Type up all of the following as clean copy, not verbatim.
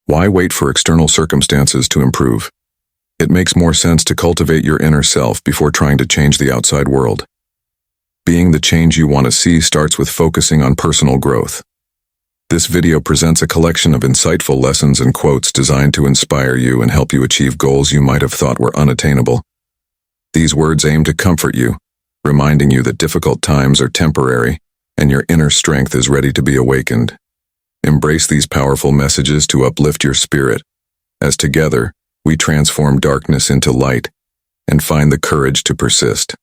Why wait for external circumstances to improve? It makes more sense to cultivate your inner self before trying to change the outside world. Being the change you want to see starts with focusing on personal growth. This video presents a collection of insightful lessons and quotes designed to inspire you and help you achieve goals you might have thought were unattainable. These words aim to comfort you, reminding you that difficult times are temporary and your inner strength is ready to be awakened. Embrace these powerful messages to uplift your spirit, as together we transform darkness into light and find the courage to persist.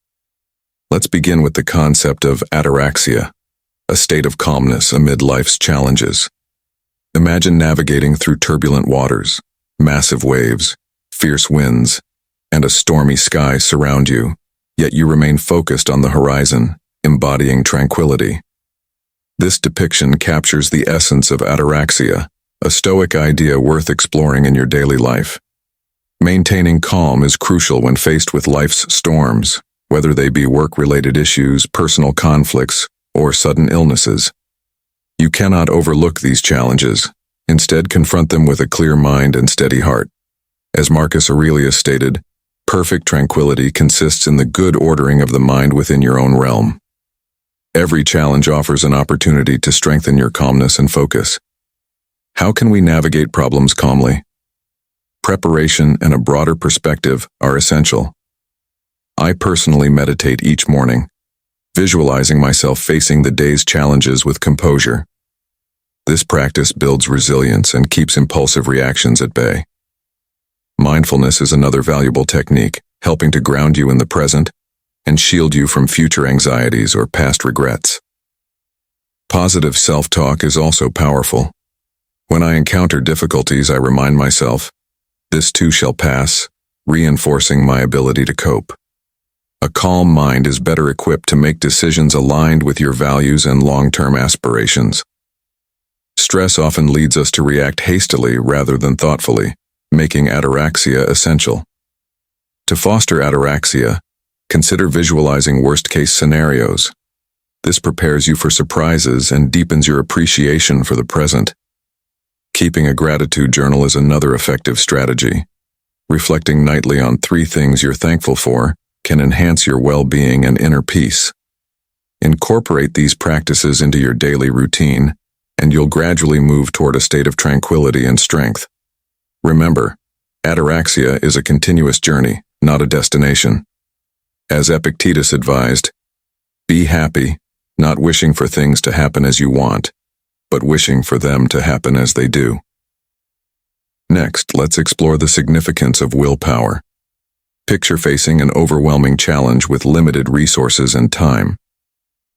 Let's begin with the concept of ataraxia, a state of calmness amid life's challenges. Imagine navigating through turbulent waters, massive waves, fierce winds, and a stormy sky surround you, yet you remain focused on the horizon, embodying tranquility. This depiction captures the essence of ataraxia, a Stoic idea worth exploring in your daily life. Maintaining calm is crucial when faced with life's storms, whether they be work-related issues, personal conflicts, or sudden illnesses. You cannot overlook these challenges. Instead, confront them with a clear mind and steady heart. As Marcus Aurelius stated, perfect tranquility consists in the good ordering of the mind within your own realm. Every challenge offers an opportunity to strengthen your calmness and focus. How can we navigate problems calmly? Preparation and a broader perspective are essential. I personally meditate each morning, visualizing myself facing the day's challenges with composure. This practice builds resilience and keeps impulsive reactions at bay. Mindfulness is another valuable technique, helping to ground you in the present and shield you from future anxieties or past regrets. Positive self-talk is also powerful. When I encounter difficulties, I remind myself, "This too shall pass," reinforcing my ability to cope. A calm mind is better equipped to make decisions aligned with your values and long-term aspirations. Stress often leads us to react hastily rather than thoughtfully, making ataraxia essential. To foster ataraxia, consider visualizing worst-case scenarios. This prepares you for surprises and deepens your appreciation for the present. Keeping a gratitude journal is another effective strategy. Reflecting nightly on 3 things you're thankful for can enhance your well-being and inner peace. Incorporate these practices into your daily routine, and you'll gradually move toward a state of tranquility and strength. Remember, ataraxia is a continuous journey, not a destination. As Epictetus advised, be happy, not wishing for things to happen as you want, but wishing for them to happen as they do. Next, let's explore the significance of willpower. Picture facing an overwhelming challenge with limited resources and time.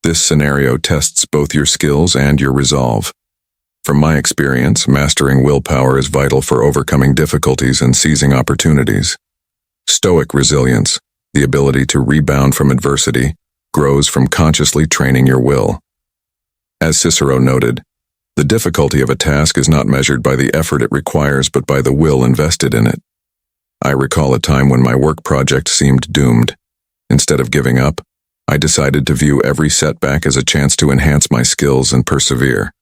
This scenario tests both your skills and your resolve. From my experience, mastering willpower is vital for overcoming difficulties and seizing opportunities. Stoic resilience, the ability to rebound from adversity, grows from consciously training your will. As Cicero noted, the difficulty of a task is not measured by the effort it requires but by the will invested in it. I recall a time when my work project seemed doomed. Instead of giving up, I decided to view every setback as a chance to enhance my skills and persevere.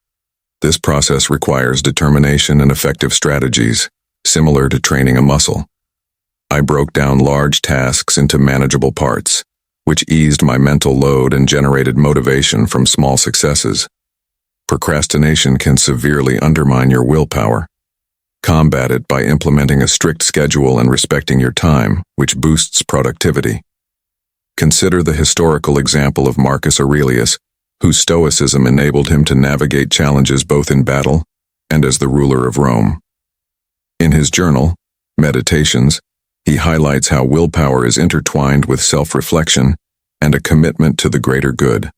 This process requires determination and effective strategies, similar to training a muscle. I broke down large tasks into manageable parts, which eased my mental load and generated motivation from small successes. Procrastination can severely undermine your willpower. Combat it by implementing a strict schedule and respecting your time, which boosts productivity. Consider the historical example of Marcus Aurelius, whose Stoicism enabled him to navigate challenges both in battle and as the ruler of Rome. In his journal, Meditations, he highlights how willpower is intertwined with self-reflection and a commitment to the greater good.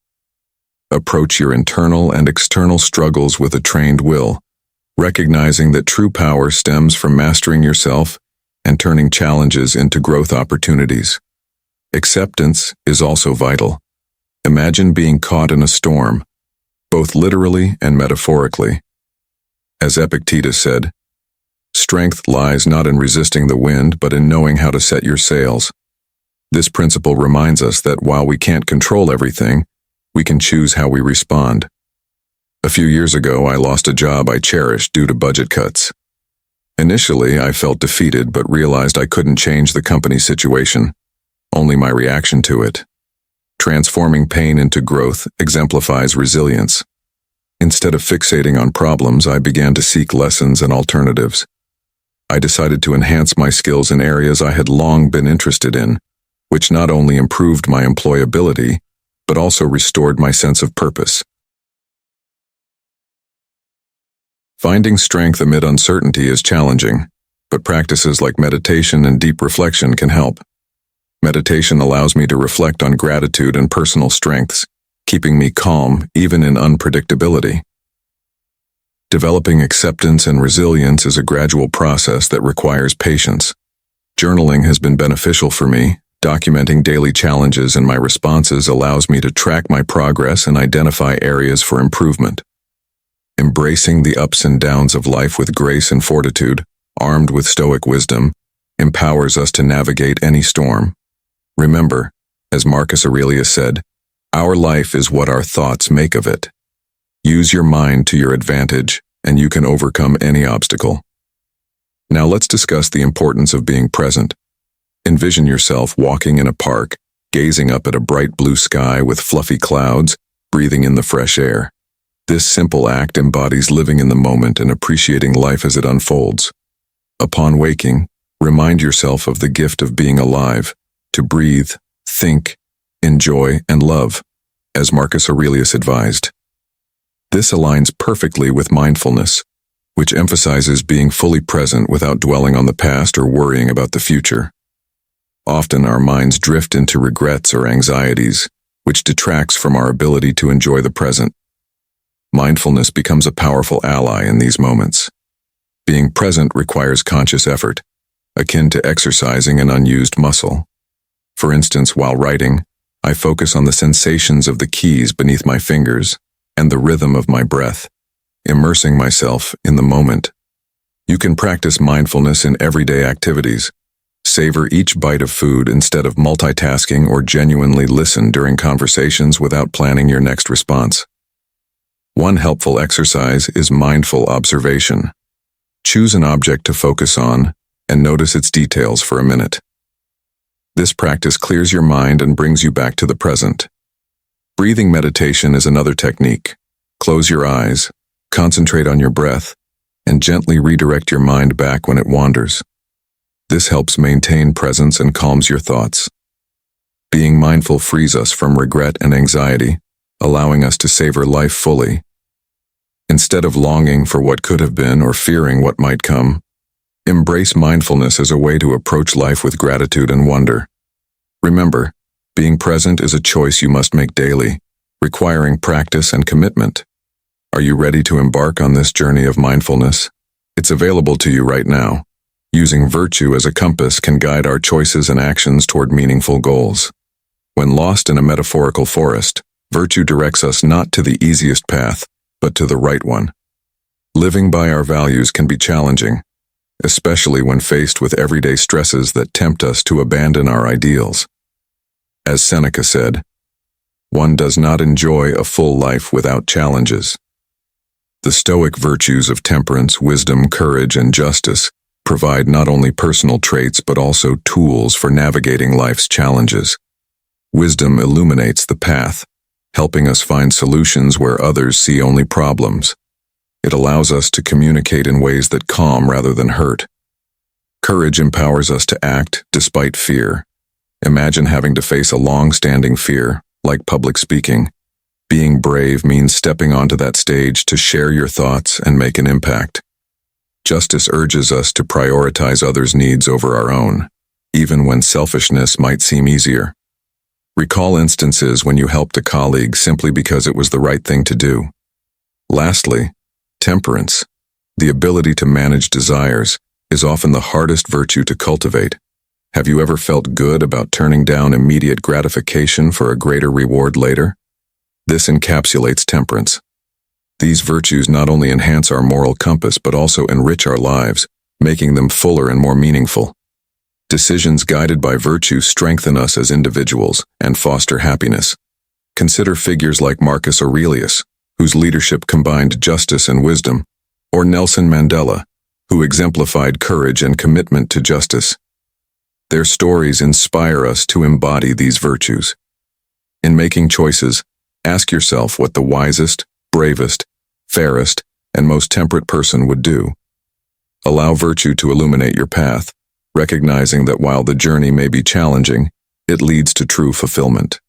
Approach your internal and external struggles with a trained will, recognizing that true power stems from mastering yourself and turning challenges into growth opportunities. Acceptance is also vital. Imagine being caught in a storm, both literally and metaphorically. As Epictetus said, "Strength lies not in resisting the wind, but in knowing how to set your sails." This principle reminds us that while we can't control everything, we can choose how we respond. A few years ago, I lost a job I cherished due to budget cuts. Initially, I felt defeated but realized I couldn't change the company's situation, only my reaction to it. Transforming pain into growth exemplifies resilience. Instead of fixating on problems, I began to seek lessons and alternatives. I decided to enhance my skills in areas I had long been interested in, which not only improved my employability, but also restored my sense of purpose. Finding strength amid uncertainty is challenging, but practices like meditation and deep reflection can help. Meditation allows me to reflect on gratitude and personal strengths, keeping me calm even in unpredictability. Developing acceptance and resilience is a gradual process that requires patience. Journaling has been beneficial for me. Documenting daily challenges and my responses allows me to track my progress and identify areas for improvement. Embracing the ups and downs of life with grace and fortitude, armed with Stoic wisdom, empowers us to navigate any storm. Remember, as Marcus Aurelius said, our life is what our thoughts make of it. Use your mind to your advantage, and you can overcome any obstacle. Now let's discuss the importance of being present. Envision yourself walking in a park, gazing up at a bright blue sky with fluffy clouds, breathing in the fresh air. This simple act embodies living in the moment and appreciating life as it unfolds. Upon waking, remind yourself of the gift of being alive, to breathe, think, enjoy, and love, as Marcus Aurelius advised. This aligns perfectly with mindfulness, which emphasizes being fully present without dwelling on the past or worrying about the future. Often our minds drift into regrets or anxieties, which detracts from our ability to enjoy the present. Mindfulness becomes a powerful ally in these moments. Being present requires conscious effort, akin to exercising an unused muscle. For instance, while writing, I focus on the sensations of the keys beneath my fingers and the rhythm of my breath, immersing myself in the moment. You can practice mindfulness in everyday activities. Savor each bite of food instead of multitasking, or genuinely listen during conversations without planning your next response. One helpful exercise is mindful observation. Choose an object to focus on and notice its details for a minute. This practice clears your mind and brings you back to the present. Breathing meditation is another technique. Close your eyes, concentrate on your breath, and gently redirect your mind back when it wanders. This helps maintain presence and calms your thoughts. Being mindful frees us from regret and anxiety, allowing us to savor life fully. Instead of longing for what could have been or fearing what might come, embrace mindfulness as a way to approach life with gratitude and wonder. Remember, being present is a choice you must make daily, requiring practice and commitment. Are you ready to embark on this journey of mindfulness? It's available to you right now. Using virtue as a compass can guide our choices and actions toward meaningful goals. When lost in a metaphorical forest, virtue directs us not to the easiest path, but to the right one. Living by our values can be challenging, especially when faced with everyday stresses that tempt us to abandon our ideals. As Seneca said, one does not enjoy a full life without challenges. The Stoic virtues of temperance, wisdom, courage, and justice provide not only personal traits but also tools for navigating life's challenges. Wisdom illuminates the path, helping us find solutions where others see only problems. It allows us to communicate in ways that calm rather than hurt. Courage empowers us to act despite fear. Imagine having to face a long-standing fear, like public speaking. Being brave means stepping onto that stage to share your thoughts and make an impact. Justice urges us to prioritize others' needs over our own, even when selfishness might seem easier. Recall instances when you helped a colleague simply because it was the right thing to do. Lastly, temperance, the ability to manage desires, is often the hardest virtue to cultivate. Have you ever felt good about turning down immediate gratification for a greater reward later? This encapsulates temperance. These virtues not only enhance our moral compass but also enrich our lives, making them fuller and more meaningful. Decisions guided by virtue strengthen us as individuals and foster happiness. Consider figures like Marcus Aurelius, whose leadership combined justice and wisdom, or Nelson Mandela, who exemplified courage and commitment to justice. Their stories inspire us to embody these virtues. In making choices, ask yourself what the wisest, bravest, fairest, and most temperate person would do. Allow virtue to illuminate your path, recognizing that while the journey may be challenging, it leads to true fulfillment.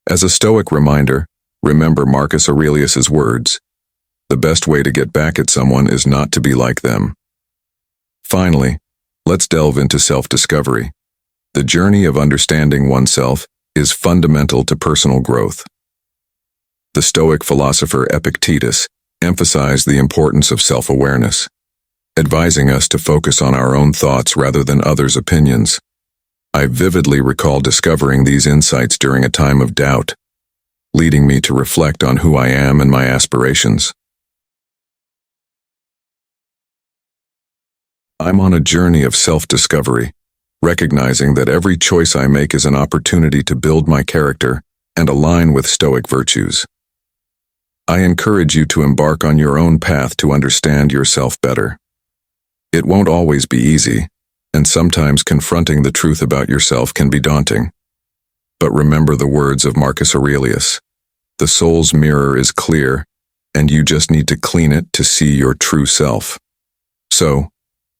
As a Stoic reminder, remember Marcus Aurelius's words, "The best way to get back at someone is not to be like them." Finally, let's delve into self-discovery. The journey of understanding oneself is fundamental to personal growth. The Stoic philosopher Epictetus emphasized the importance of self-awareness, advising us to focus on our own thoughts rather than others' opinions. I vividly recall discovering these insights during a time of doubt, leading me to reflect on who I am and my aspirations. I'm on a journey of self-discovery, recognizing that every choice I make is an opportunity to build my character and align with Stoic virtues. I encourage you to embark on your own path to understand yourself better. It won't always be easy, and sometimes confronting the truth about yourself can be daunting. But remember the words of Marcus Aurelius, "The soul's mirror is clear, and you just need to clean it to see your true self." So,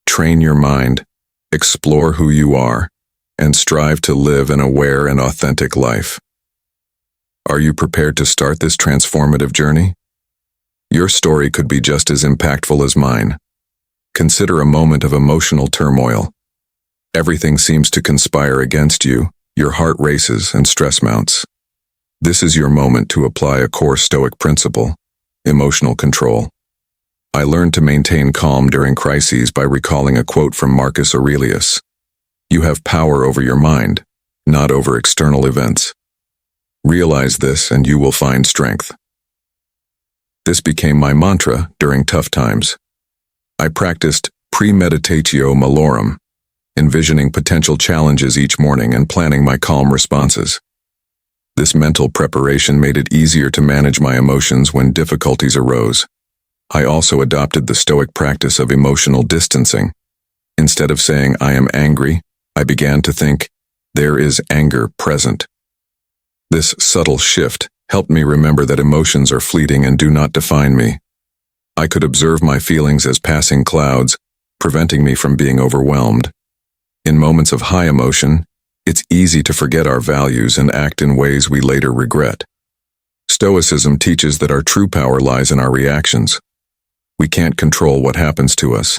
train your mind, explore who you are, and strive to live an aware and authentic life. Are you prepared to start this transformative journey? Your story could be just as impactful as mine. Consider a moment of emotional turmoil. Everything seems to conspire against you, your heart races and stress mounts. This is your moment to apply a core Stoic principle, emotional control. I learned to maintain calm during crises by recalling a quote from Marcus Aurelius. "You have power over your mind, not over external events." Realize this and you will find strength. This became my mantra during tough times. I practiced premeditatio malorum, envisioning potential challenges each morning and planning my calm responses. This mental preparation made it easier to manage my emotions when difficulties arose. I also adopted the Stoic practice of emotional distancing. Instead of saying, "I am angry," I began to think, "There is anger present." This subtle shift helped me remember that emotions are fleeting and do not define me. I could observe my feelings as passing clouds, preventing me from being overwhelmed. In moments of high emotion, it's easy to forget our values and act in ways we later regret. Stoicism teaches that our true power lies in our reactions. We can't control what happens to us,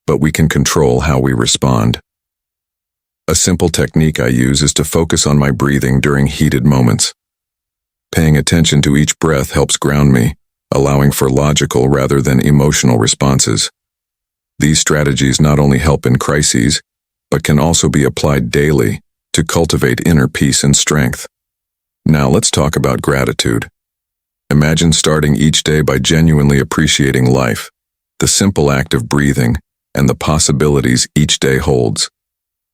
but we can control how we respond. A simple technique I use is to focus on my breathing during heated moments. Paying attention to each breath helps ground me, allowing for logical rather than emotional responses. These strategies not only help in crises, but can also be applied daily to cultivate inner peace and strength. Now let's talk about gratitude. Imagine starting each day by genuinely appreciating life, the simple act of breathing, and the possibilities each day holds.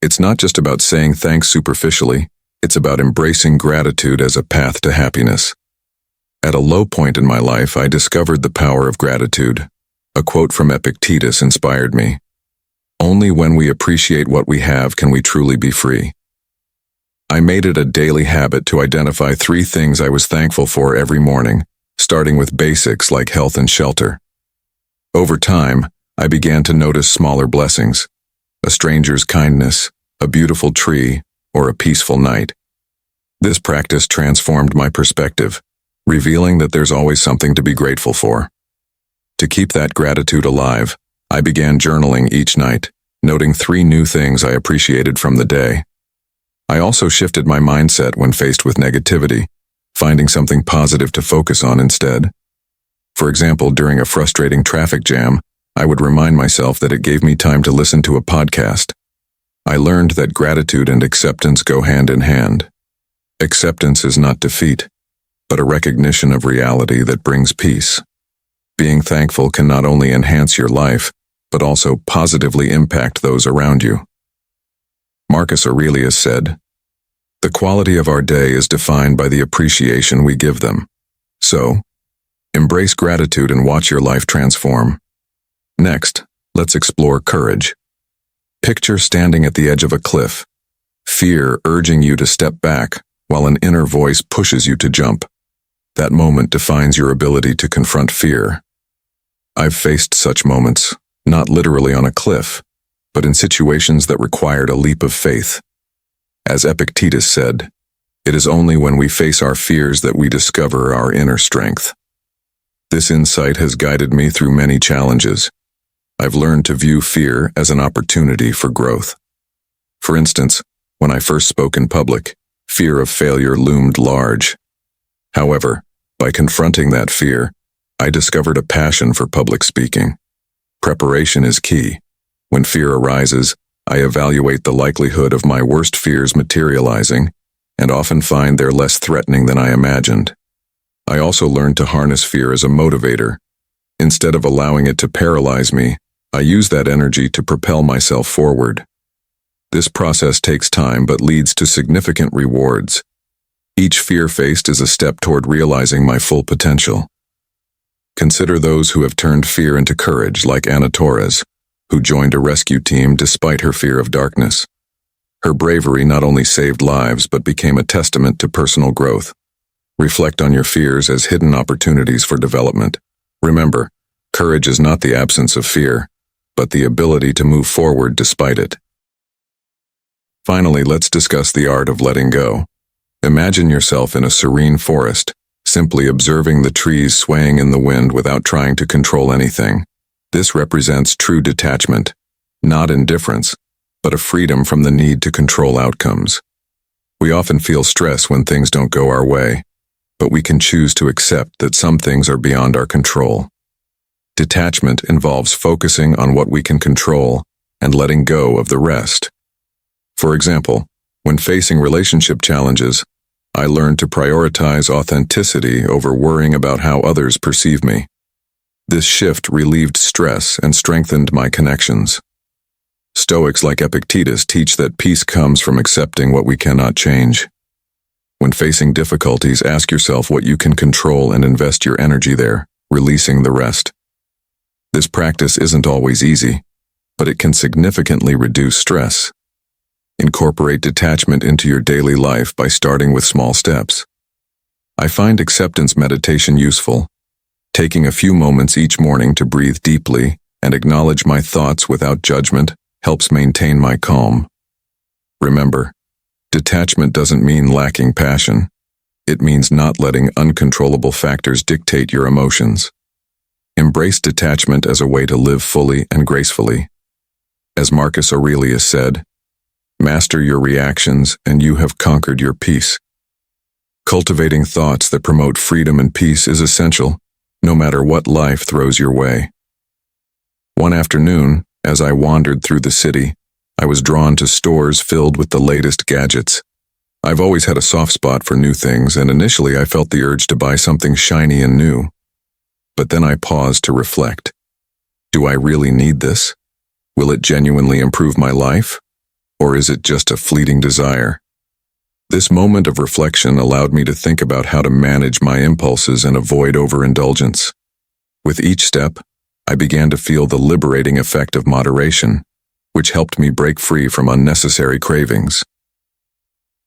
It's not just about saying thanks superficially, it's about embracing gratitude as a path to happiness. At a low point in my life, I discovered the power of gratitude. A quote from Epictetus inspired me. "Only when we appreciate what we have can we truly be free." I made it a daily habit to identify 3 things I was thankful for every morning, starting with basics like health and shelter. Over time, I began to notice smaller blessings. A stranger's kindness, a beautiful tree, or a peaceful night. This practice transformed my perspective, revealing that there's always something to be grateful for. To keep that gratitude alive, I began journaling each night, noting 3 new things I appreciated from the day. I also shifted my mindset when faced with negativity, finding something positive to focus on instead. For example, during a frustrating traffic jam, I would remind myself that it gave me time to listen to a podcast. I learned that gratitude and acceptance go hand in hand. Acceptance is not defeat, but a recognition of reality that brings peace. Being thankful can not only enhance your life, but also positively impact those around you. Marcus Aurelius said, "The quality of our day is defined by the appreciation we give them." So, embrace gratitude and watch your life transform. Next, Let's explore courage. Picture standing at the edge of a cliff, fear urging you to step back while an inner voice pushes you to jump. That moment defines your ability to confront fear. I've faced such moments, not literally on a cliff, but in situations that required a leap of faith. As Epictetus said, it is only when we face our fears that we discover our inner strength. This insight has guided me through many challenges. I've learned to view fear as an opportunity for growth. For instance, when I first spoke in public, fear of failure loomed large. However, by confronting that fear, I discovered a passion for public speaking. Preparation is key. When fear arises, I evaluate the likelihood of my worst fears materializing, and often find they're less threatening than I imagined. I also learned to harness fear as a motivator. Instead of allowing it to paralyze me, I use that energy to propel myself forward. This process takes time but leads to significant rewards. Each fear faced is a step toward realizing my full potential. Consider those who have turned fear into courage, like Anna Torres, who joined a rescue team despite her fear of darkness. Her bravery not only saved lives but became a testament to personal growth. Reflect on your fears as hidden opportunities for development. Remember, courage is not the absence of fear, but the ability to move forward despite it. Finally, let's discuss the art of letting go. Imagine yourself in a serene forest, simply observing the trees swaying in the wind without trying to control anything. This represents true detachment, not indifference, but a freedom from the need to control outcomes. We often feel stress when things don't go our way, but we can choose to accept that some things are beyond our control. Detachment involves focusing on what we can control and letting go of the rest. For example, when facing relationship challenges, I learned to prioritize authenticity over worrying about how others perceive me. This shift relieved stress and strengthened my connections. Stoics like Epictetus teach that peace comes from accepting what we cannot change. When facing difficulties, ask yourself what you can control and invest your energy there, releasing the rest. This practice isn't always easy, but it can significantly reduce stress. Incorporate detachment into your daily life by starting with small steps. I find acceptance meditation useful. Taking a few moments each morning to breathe deeply and acknowledge my thoughts without judgment helps maintain my calm. Remember, detachment doesn't mean lacking passion. It means not letting uncontrollable factors dictate your emotions. Embrace detachment as a way to live fully and gracefully. As Marcus Aurelius said, "Master your reactions and you have conquered your peace." Cultivating thoughts that promote freedom and peace is essential, no matter what life throws your way. One afternoon, as I wandered through the city, I was drawn to stores filled with the latest gadgets. I've always had a soft spot for new things, and initially I felt the urge to buy something shiny and new. But then I paused to reflect. Do I really need this? Will it genuinely improve my life? Or is it just a fleeting desire? This moment of reflection allowed me to think about how to manage my impulses and avoid overindulgence. With each step, I began to feel the liberating effect of moderation, which helped me break free from unnecessary cravings.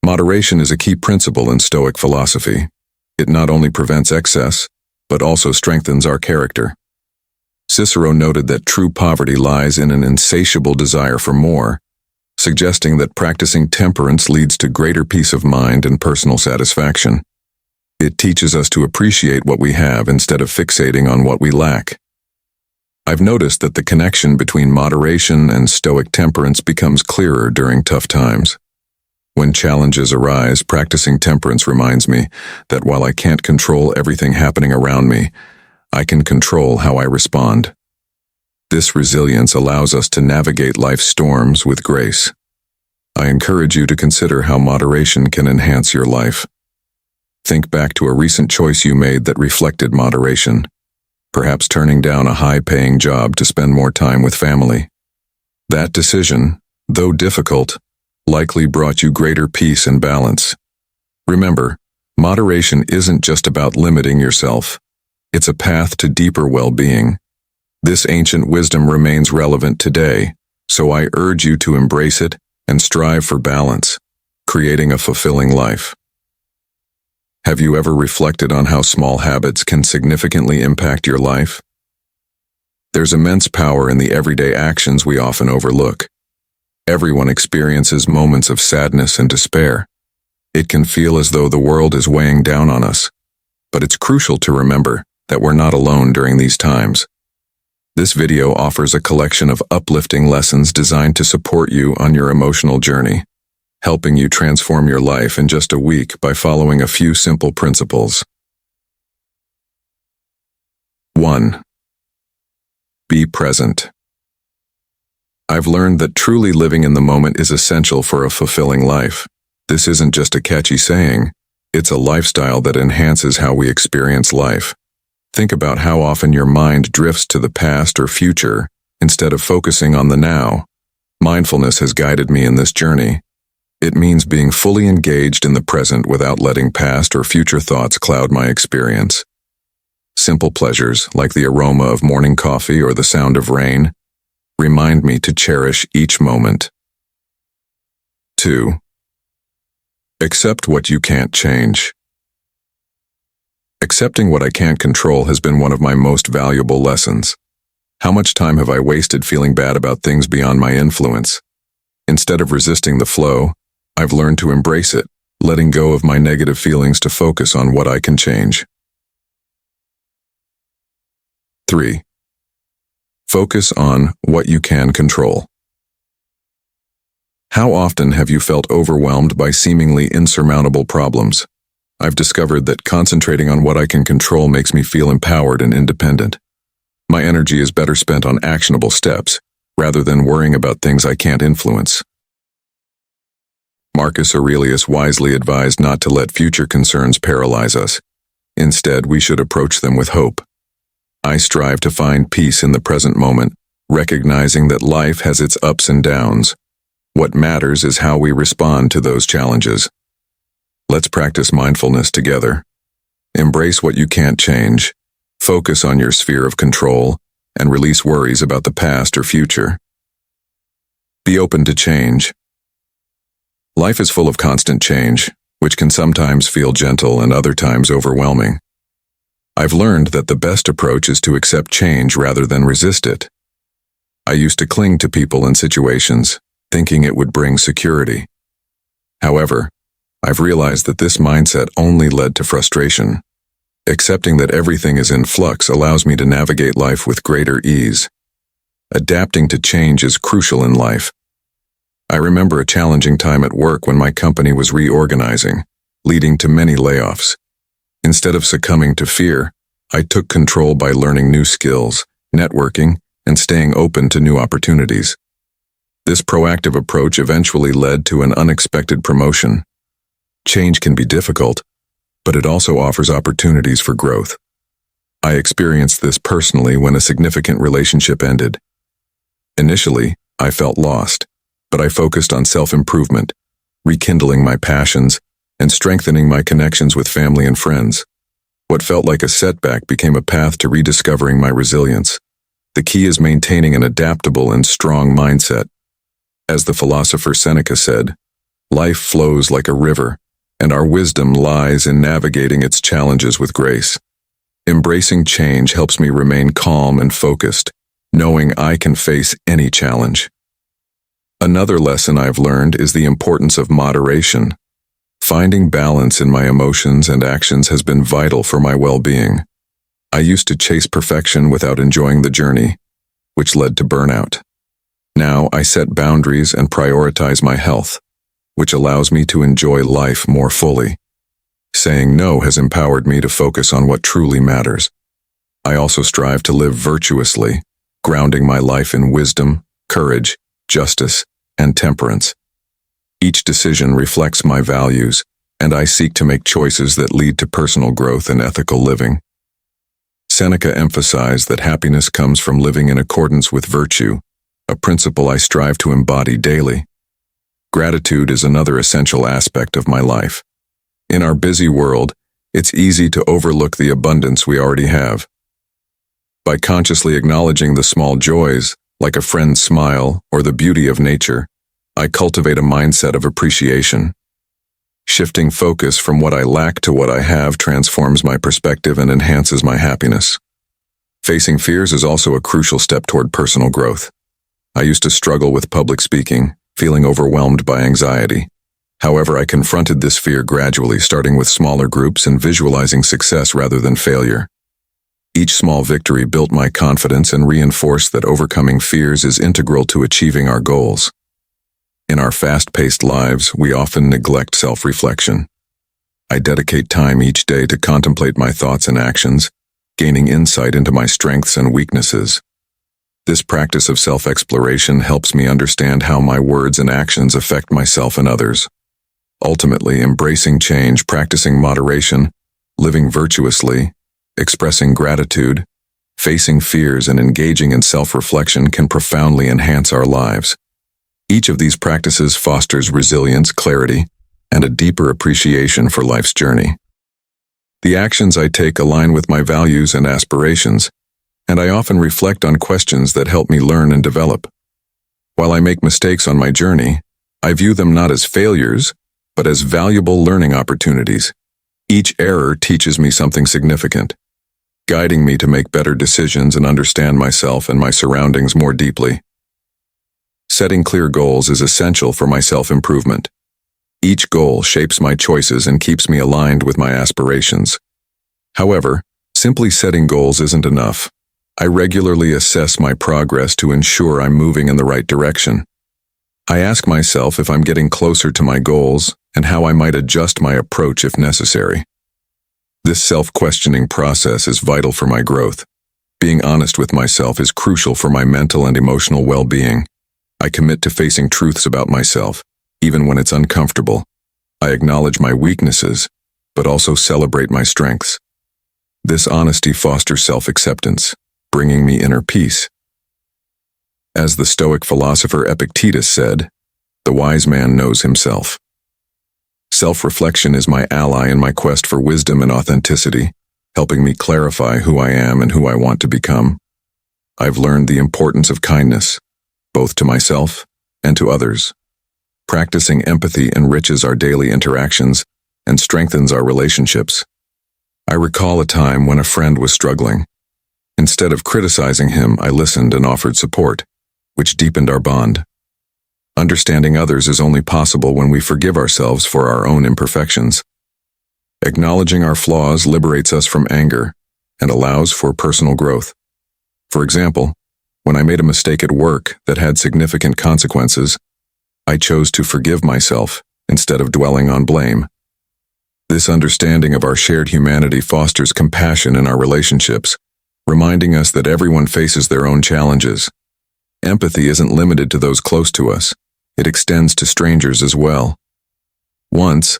Moderation is a key principle in Stoic philosophy. It not only prevents excess, but also strengthens our character. Cicero noted that true poverty lies in an insatiable desire for more, suggesting that practicing temperance leads to greater peace of mind and personal satisfaction. It teaches us to appreciate what we have instead of fixating on what we lack. I've noticed that the connection between moderation and Stoic temperance becomes clearer during tough times. When challenges arise, practicing temperance reminds me that while I can't control everything happening around me, I can control how I respond. This resilience allows us to navigate life's storms with grace. I encourage you to consider how moderation can enhance your life. Think back to a recent choice you made that reflected moderation, perhaps turning down a high-paying job to spend more time with family. That decision, though difficult, likely brought you greater peace and balance. Remember, moderation isn't just about limiting yourself. It's a path to deeper well-being. This ancient wisdom remains relevant today, so I urge you to embrace it and strive for balance, creating a fulfilling life. Have you ever reflected on how small habits can significantly impact your life? There's immense power in the everyday actions we often overlook. Everyone experiences moments of sadness and despair. It can feel as though the world is weighing down on us, but it's crucial to remember that we're not alone during these times. This video offers a collection of uplifting lessons designed to support you on your emotional journey, helping you transform your life in just a week by following a few simple principles. 1. Be present. I've learned that truly living in the moment is essential for a fulfilling life. This isn't just a catchy saying, it's a lifestyle that enhances how we experience life. Think about how often your mind drifts to the past or future instead of focusing on the now. Mindfulness has guided me in this journey. It means being fully engaged in the present without letting past or future thoughts cloud my experience. Simple pleasures, like the aroma of morning coffee or the sound of rain, remind me to cherish each moment. 2. Accept what you can't change. Accepting what I can't control has been one of my most valuable lessons. How much time have I wasted feeling bad about things beyond my influence? Instead of resisting the flow, I've learned to embrace it, letting go of my negative feelings to focus on what I can change. 3. Focus on what you can control. How often have you felt overwhelmed by seemingly insurmountable problems? I've discovered that concentrating on what I can control makes me feel empowered and independent. My energy is better spent on actionable steps, rather than worrying about things I can't influence. Marcus Aurelius wisely advised not to let future concerns paralyze us. Instead, we should approach them with hope. I strive to find peace in the present moment, recognizing that life has its ups and downs. What matters is how we respond to those challenges. Let's practice mindfulness together. Embrace what you can't change, focus on your sphere of control, and release worries about the past or future. Be open to change. Life is full of constant change, which can sometimes feel gentle and other times overwhelming. I've learned that the best approach is to accept change rather than resist it. I used to cling to people and situations, thinking it would bring security. However, I've realized that this mindset only led to frustration. Accepting that everything is in flux allows me to navigate life with greater ease. Adapting to change is crucial in life. I remember a challenging time at work when my company was reorganizing, leading to many layoffs. Instead of succumbing to fear, I took control by learning new skills, networking, and staying open to new opportunities. This proactive approach eventually led to an unexpected promotion. Change can be difficult, but it also offers opportunities for growth. I experienced this personally when a significant relationship ended. Initially, I felt lost, but I focused on self-improvement, rekindling my passions, and strengthening my connections with family and friends. What felt like a setback became a path to rediscovering my resilience. The key is maintaining an adaptable and strong mindset. As the philosopher Seneca said, life flows like a river, and our wisdom lies in navigating its challenges with grace. Embracing change helps me remain calm and focused, knowing I can face any challenge. Another lesson I've learned is the importance of moderation. Finding balance in my emotions and actions has been vital for my well-being. I used to chase perfection without enjoying the journey, which led to burnout. Now I set boundaries and prioritize my health, which allows me to enjoy life more fully. Saying no has empowered me to focus on what truly matters. I also strive to live virtuously, grounding my life in wisdom, courage, justice, and temperance. Each decision reflects my values, and I seek to make choices that lead to personal growth and ethical living. Seneca emphasized that happiness comes from living in accordance with virtue, a principle I strive to embody daily. Gratitude is another essential aspect of my life. In our busy world, it's easy to overlook the abundance we already have. By consciously acknowledging the small joys, like a friend's smile or the beauty of nature, I cultivate a mindset of appreciation. Shifting focus from what I lack to what I have transforms my perspective and enhances my happiness. Facing fears is also a crucial step toward personal growth. I used to struggle with public speaking, feeling overwhelmed by anxiety. However, I confronted this fear gradually, starting with smaller groups and visualizing success rather than failure. Each small victory built my confidence and reinforced that overcoming fears is integral to achieving our goals. In our fast-paced lives, we often neglect self-reflection. I dedicate time each day to contemplate my thoughts and actions, gaining insight into my strengths and weaknesses. This practice of self-exploration helps me understand how my words and actions affect myself and others. Ultimately, embracing change, practicing moderation, living virtuously, expressing gratitude, facing fears, and engaging in self-reflection can profoundly enhance our lives. Each of these practices fosters resilience, clarity, and a deeper appreciation for life's journey. The actions I take align with my values and aspirations, and I often reflect on questions that help me learn and develop. While I make mistakes on my journey, I view them not as failures, but as valuable learning opportunities. Each error teaches me something significant, guiding me to make better decisions and understand myself and my surroundings more deeply. Setting clear goals is essential for my self-improvement. Each goal shapes my choices and keeps me aligned with my aspirations. However, simply setting goals isn't enough. I regularly assess my progress to ensure I'm moving in the right direction. I ask myself if I'm getting closer to my goals and how I might adjust my approach if necessary. This self-questioning process is vital for my growth. Being honest with myself is crucial for my mental and emotional well-being. I commit to facing truths about myself, even when it's uncomfortable. I acknowledge my weaknesses, but also celebrate my strengths. This honesty fosters self-acceptance, bringing me inner peace. As the Stoic philosopher Epictetus said, "The wise man knows himself." Self-reflection is my ally in my quest for wisdom and authenticity, helping me clarify who I am and who I want to become. I've learned the importance of kindness, both to myself and to others. Practicing empathy enriches our daily interactions and strengthens our relationships. I recall a time when a friend was struggling. Instead of criticizing him, I listened and offered support, which deepened our bond. Understanding others is only possible when we forgive ourselves for our own imperfections. Acknowledging our flaws liberates us from anger and allows for personal growth. For example, when I made a mistake at work that had significant consequences, I chose to forgive myself instead of dwelling on blame. This understanding of our shared humanity fosters compassion in our relationships, reminding us that everyone faces their own challenges. Empathy isn't limited to those close to us. It extends to strangers as well. Once,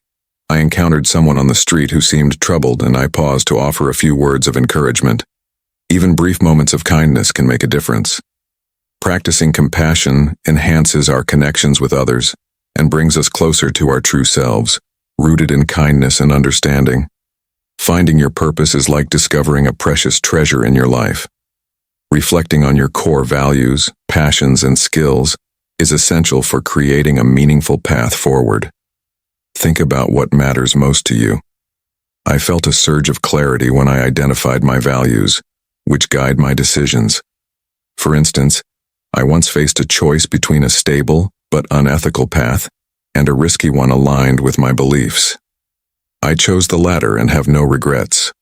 I encountered someone on the street who seemed troubled, and I paused to offer a few words of encouragement. Even brief moments of kindness can make a difference. Practicing compassion enhances our connections with others and brings us closer to our true selves, rooted in kindness and understanding. Finding your purpose is like discovering a precious treasure in your life. Reflecting on your core values, passions, and skills is essential for creating a meaningful path forward. Think about what matters most to you. I felt a surge of clarity when I identified my values, which guide my decisions. For instance, I once faced a choice between a stable but unethical path and a risky one aligned with my beliefs. I chose the latter and have no regrets.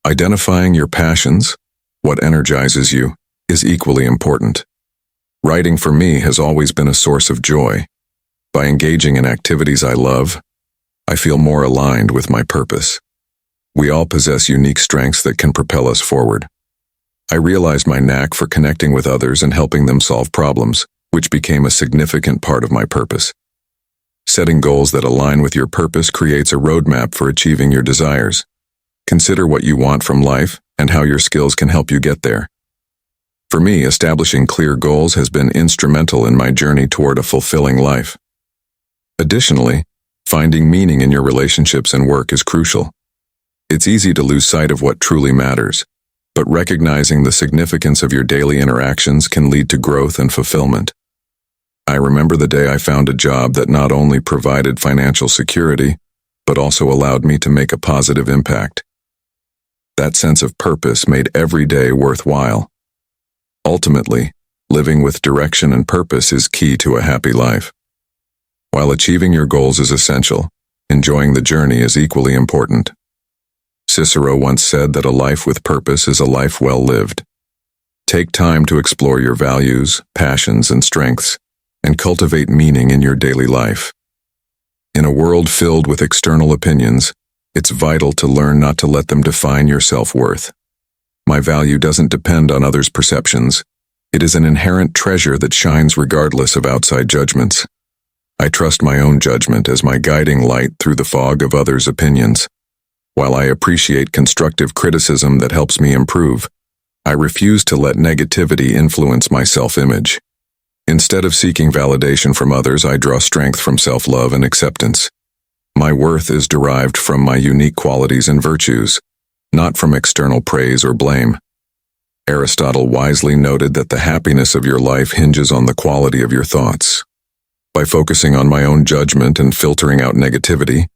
Identifying your passions, what energizes you, is equally important. Writing for me has always been a source of joy. By engaging in activities I love, I feel more aligned with my purpose. We all possess unique strengths that can propel us forward. I realized my knack for connecting with others and helping them solve problems, which became a significant part of my purpose. Setting goals that align with your purpose creates a roadmap for achieving your desires. Consider what you want from life and how your skills can help you get there. For me, establishing clear goals has been instrumental in my journey toward a fulfilling life. Additionally, finding meaning in your relationships and work is crucial. It's easy to lose sight of what truly matters, but recognizing the significance of your daily interactions can lead to growth and fulfillment. I remember the day I found a job that not only provided financial security, but also allowed me to make a positive impact. That sense of purpose made every day worthwhile. Ultimately, living with direction and purpose is key to a happy life. While achieving your goals is essential, enjoying the journey is equally important. Cicero once said that a life with purpose is a life well lived. Take time to explore your values, passions, and strengths, and cultivate meaning in your daily life. In a world filled with external opinions, it's vital to learn not to let them define your self-worth. My value doesn't depend on others' perceptions. It is an inherent treasure that shines regardless of outside judgments. I trust my own judgment as my guiding light through the fog of others' opinions. While I appreciate constructive criticism that helps me improve, I refuse to let negativity influence my self-image. Instead of seeking validation from others, I draw strength from self-love and acceptance. My worth is derived from my unique qualities and virtues, not from external praise or blame. Aristotle wisely noted that the happiness of your life hinges on the quality of your thoughts. By focusing on my own judgment and filtering out negativity.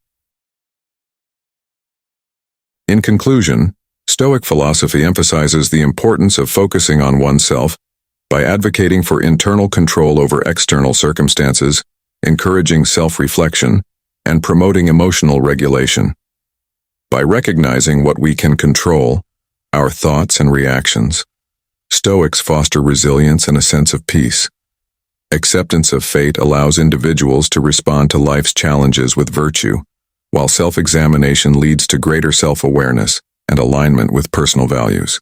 In conclusion, Stoic philosophy emphasizes the importance of focusing on oneself by advocating for internal control over external circumstances, encouraging self-reflection, and promoting emotional regulation. By recognizing what we can control, our thoughts and reactions, Stoics foster resilience and a sense of peace. Acceptance of fate allows individuals to respond to life's challenges with virtue, while self-examination leads to greater self-awareness and alignment with personal values.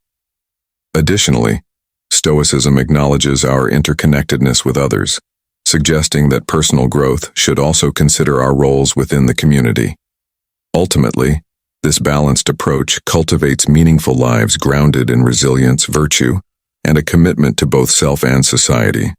Additionally, Stoicism acknowledges our interconnectedness with others, suggesting that personal growth should also consider our roles within the community. Ultimately, this balanced approach cultivates meaningful lives grounded in resilience, virtue, and a commitment to both self and society.